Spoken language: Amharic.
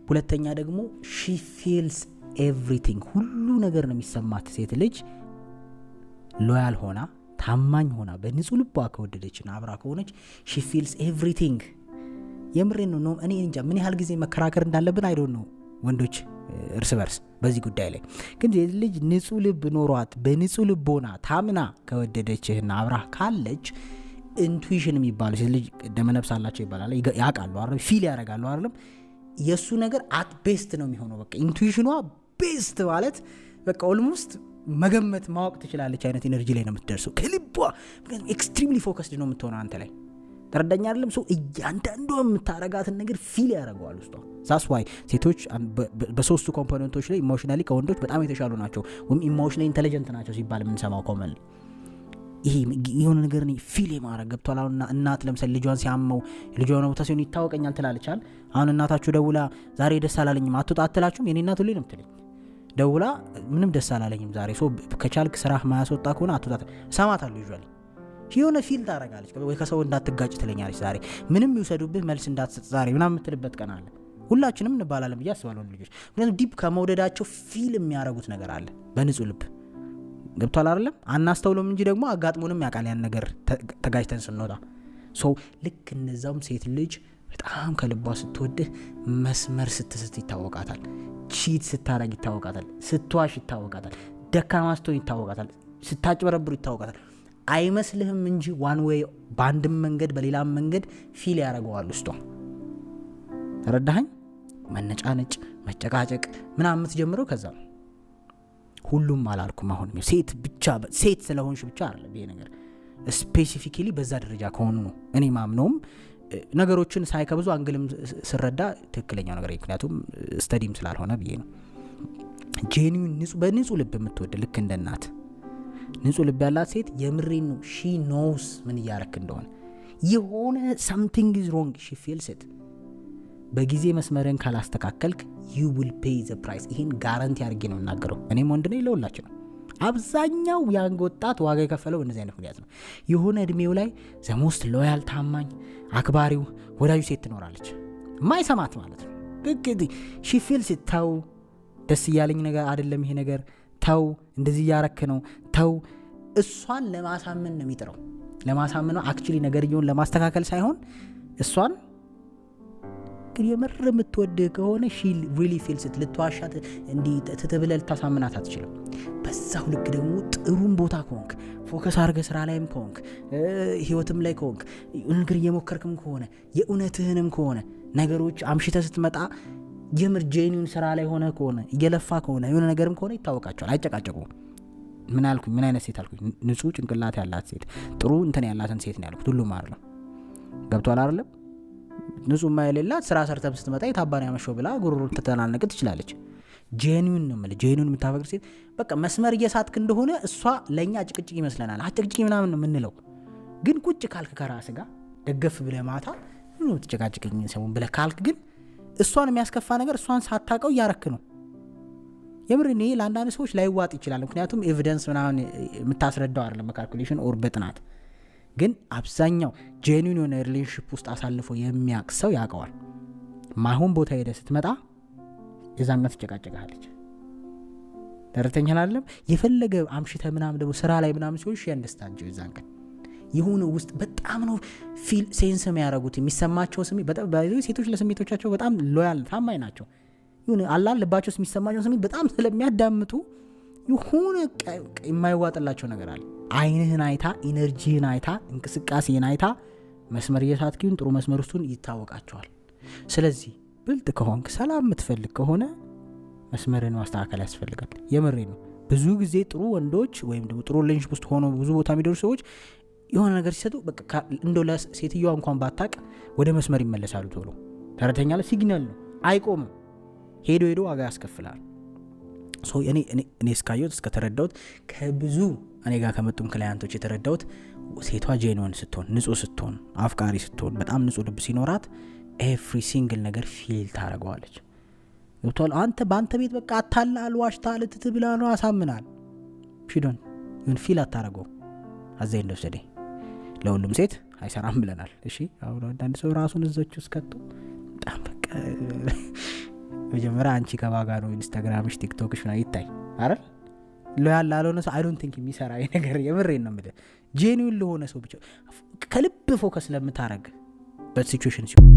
ሁለተኛ ደግሞ she feels everything ሁሉ ነገር ነው የሚሰማት ሴት ልጅ ሎያል ሆና ታማኝ ሆና በንጹህ ልቧ ከወደደችና አብራ ከሆነች she feels everything የምሬን ነው እኔ እንጃ ምን ያህል ጊዜ መከራከር እንዳለብን አይ ዶንት ኖ ወንዶች እርስ በርስ በዚህ ጉዳይ ላይ ግን ልጅ ንጹህ ልብ ኖሯት በንጹህ ልቦና ታምና ከወደደችና አብራ ካለች ኢንቱዊሽን የሚባለው ሴት ልጅ ደመነፍስ አላቸው ይባላል ያውቃሉ አይደል ፊል ያደርጋሉ አይደል የሱ ነገር አት ቤስት ነው የሚሆነው በቃ ኢንቱዊሽኗ ቤስት ማለት በቃ ኦልሞስት መገመት ማወቅ ትችላለች አይነት ኢነርጂ ላይ ነው የምትደርሰው ከልቧ ኤክስትሪምሊ ፎከስድ ነው የምትሆነው አንተ ላይ ተረዳኛ አይደለም ሰው እያንዳንዱ የምታረጋትን ነገር ፊል ያደርጋሉ ውስጧ that's why ሴቶች በሶስቱ ኮምፖነንቶች ላይ ኢሞሽናሊ ከወንዶች በጣም የተሻሉ ናቸው ወይም ኢሞሽናሊ ኢንተለጀንት ናቸው ሲባል የምንሰማው ኮመን ይሄ የሆነ ነገር ነው ፊል የማረግ ገብቷል አሁን እናት ለምሳሌ ልጇን ሲያመው ልጇን ቦታ ሲሆን ይታወቀኛል ትላለች አይደል አሁን እናታችሁ ደውላ ዛሬ ደስ አላለኝም አትወጣ አትላችሁም የኔ እናት ሁሌ ነው የምትለኝ ደውላ ምንም ደስ አላለኝም ዛሬ ሶ ከቻልክ ስራህ ማያስወጣ ከሆነ አትወጣ ሰማታለሁ ይዟል የሆነ ፊል ታረጋለች ወይ ከሰው እንዳትጋጭ ትለኛለች ዛሬ ምንም ይወሰዱብህ መልስ እንዳትሰጥ ዛሬ ምናምን የምትልበት ቀን አለ ሁላችንም እንባላለን ብዬ አስባለሁ ልጆች ምክንያቱም ዲፕ ከመውደዳቸው ፊል የሚያረጉት ነገር አለ በንጹህ ልብ ገብቷል አይደለም አናስተውሎም እንጂ ደግሞ አጋጥሞንም ያውቃል ያን ነገር ተጋጭተን ስንወጣ ሶ ልክ እነዛም ሴት ልጅ በጣም ከልቧ ስትወድህ መስመር ስትስት ይታወቃታል ቺት ስታረግ ይታወቃታል ስትዋሽ ይታወቃታል ደካማ ስትሆን ይታወቃታል ስታጭበረብሩ ይታወቃታል አይመስልህም እንጂ ዋን ዌይ ባንድም መንገድ በሌላም መንገድ ፊል ያደርገዋል ውስጧ ተረዳኸኝ መነጫነጭ መጨቃጨቅ ምናምን የምትጀምረው ከዛ ሁሉም አላልኩም አሁን ሴት ብቻ ሴት ስለሆንሽ ብቻ አይደለም ይሄ ነገር ስፔሲፊካሊ በዛ ደረጃ ከሆኑ ነው እኔ ማምነውም ነገሮችን ሳይከብዙ አንግልም ስረዳ ትክክለኛው ነገር ምክንያቱም ስተዲም ስላልሆነ ብዬ ነው ጄኒዩን በንጹህ ልብ የምትወድ ልክ እንደ እናት ንጹህ ልብ ያላት ሴት የምሬን ነው she knows ምን እያረክ እንደሆነ የሆነ something is wrong she feels it በጊዜ መስመርን ካላስተካከልክ you will pay the price ይሄን ጋራንቲ አድርጌ ነው እናገረው እኔም ወንድ ነኝ ለሁላችን አብዛኛው ያንግ ወጣት ዋጋ የከፈለው እንደዚህ አይነት ምክንያት ነው የሆነ እድሜው ላይ the most loyal ታማኝ አክባሪው ወዳጁ ሴት ትኖራለች ማይሰማት ማለት ነው እንግዲህ she feels it ታው ደስ ያለኝ ነገር አይደለም ይሄ ነገር ታው እንደዚህ ያረክ ነው ታው እሷን ለማሳመን ነው የሚጥረው ለማሳመን ነው አክቹሊ ነገርየውን ለማስተካከል ሳይሆን እሷን ግን የምር የምትወድ ከሆነ she really feels it ልትዋሻት እንዲ ተተብለል ታሳምናት አትችልም በዛው ልክ ደግሞ ጥሩም ቦታ ከሆንክ ፎከስ አርገ ስራ ላይም ከሆንክ ህይወትም ላይ ከሆንክ ነገር እየሞከርክም ከሆነ የእውነትህንም ከሆነ ነገሮች አምሽተ ስትመጣ የምር ጄኒዩን ስራ ላይ ሆነ ከሆነ እየለፋ ከሆነ የሆነ ነገርም ከሆነ ይታወቃቸዋል አይጨቃጨቁም ምን አልኩኝ ምን አይነት ሴት አልኩኝ ንጹህ ጭንቅላት ያላት ሴት ጥሩ እንትን ያላትን ሴት ነው ያልኩት ሁሉም አይደለም ገብቷል አይደለም ንጹህ ማይለላት ስራ ሰርተም ስትመጣ የታባና ያመሸው ብላ ጉሩሩ ተተናነቅ ትችላለች ጄኒዩን ነው ማለት ጄኒዩን የምታፈቅር ሴት በቃ መስመር እየሳትክ እንደሆነ እሷ ለኛ ጭቅጭቅ ይመስለናል አጭቅጭቅ ምናምን ነው የምንለው ግን ቁጭ ካልክ ከራስ ጋር ደገፍ ብለ ማታ ነው ተጨቃጭቀኝ ሰውን ብለ ካልክ ግን እሷን የሚያስከፋ ነገር እሷን ሳታቀው ያረክ ነው የምር እኔ ለአንዳንድ ሰዎች ላይዋጥ ይችላል ምክንያቱም ኤቪደንስ ምናምን የምታስረዳው አይደለም ካልኩሌሽን ኦር በጥናት ግን አብዛኛው ጄኒዩን የሆነ ሪሌሽንሺፕ ውስጥ አሳልፎ የሚያውቅ ሰው ያውቀዋል ማሁን ቦታ ሄደ ስትመጣ የዛነት ተጨቃጨቃለች ተረተኛል አይደለም የፈለገ አምሽተ ምናምን ደግሞ ስራ ላይ ምናምን ሲሆን ሺ አንደርስታንድ ይዛን ቀን የሆነ ውስጥ በጣም ነው ፊል ሴንስ የሚያረጉት የሚሰማቸው ስሜት በጣም ሴቶች ለስሜቶቻቸው በጣም ሎያል ታማኝ ናቸው ይሁን አላህ ልባቸው የሚሰማቸው ስሜት በጣም ስለሚያዳምጡ የሆነ የማይዋጥላቸው ነገር አለ አይንህን አይታ ኢነርጂህን አይታ እንቅስቃሴህን አይታ መስመር እየሳትኪውን ጥሩ መስመር ውስጡን ይታወቃቸዋል ስለዚህ ብልጥ ከሆንክ ሰላም የምትፈልግ ከሆነ መስመርን ማስተካከል ያስፈልጋል የምሬ ነው ብዙ ጊዜ ጥሩ ወንዶች ወይም ደግሞ ጥሩ ሪሌሽንሺፕ ውስጥ ሆኖ ብዙ ቦታ የሚደርሱ ሰዎች የሆነ ነገር ሲሰጡ በቃ እንደው ለሴትዮዋ እንኳን ባታቅ ወደ መስመር ይመለሳሉ ቶሎ ተረተኛለ ሲግናል ነው አይቆምም ሄዶ ዋጋ ያስከፍላል ሶ እኔ እስካየሁት እስከተረዳሁት ከብዙ እኔ ጋር ከመጡም ክላይንቶች የተረዳሁት ሴቷ ጄኒዩን ስትሆን ንጹህ ስትሆን አፍቃሪ ስትሆን በጣም ንጹህ ልብ ሲኖራት ኤቭሪ ሲንግል ነገር ፊል ታረጋዋለች ወጥቷል አንተ ባንተ ቤት በቃ አታላል ዋሽታል ትትብላ ነው አሳምናል ፊዶን ይሁን ፊል አታረጋው አዘይ እንደወሰደ ለሁሉም ሴት አይሰራም ብለናል እሺ አሁን አንዳንድ ሰው ራሱን እዘች ውስጥ ከቶ በጣም በቃ መጀመሪያ አንቺ ከባጋ ነው ኢንስታግራምሽ ቲክቶክሽ ምናምን ይታይ አይደል? ሎያል ላልሆነ ሰው አይ ዶንት ቲንክ የሚሰራ ነገር የምሬን ነው የምልህ። ጄኒውን ለሆነ ሰው ብቻ ከልብ ፎከስ ለምታረግ በሲቹዌሽን ሲሆን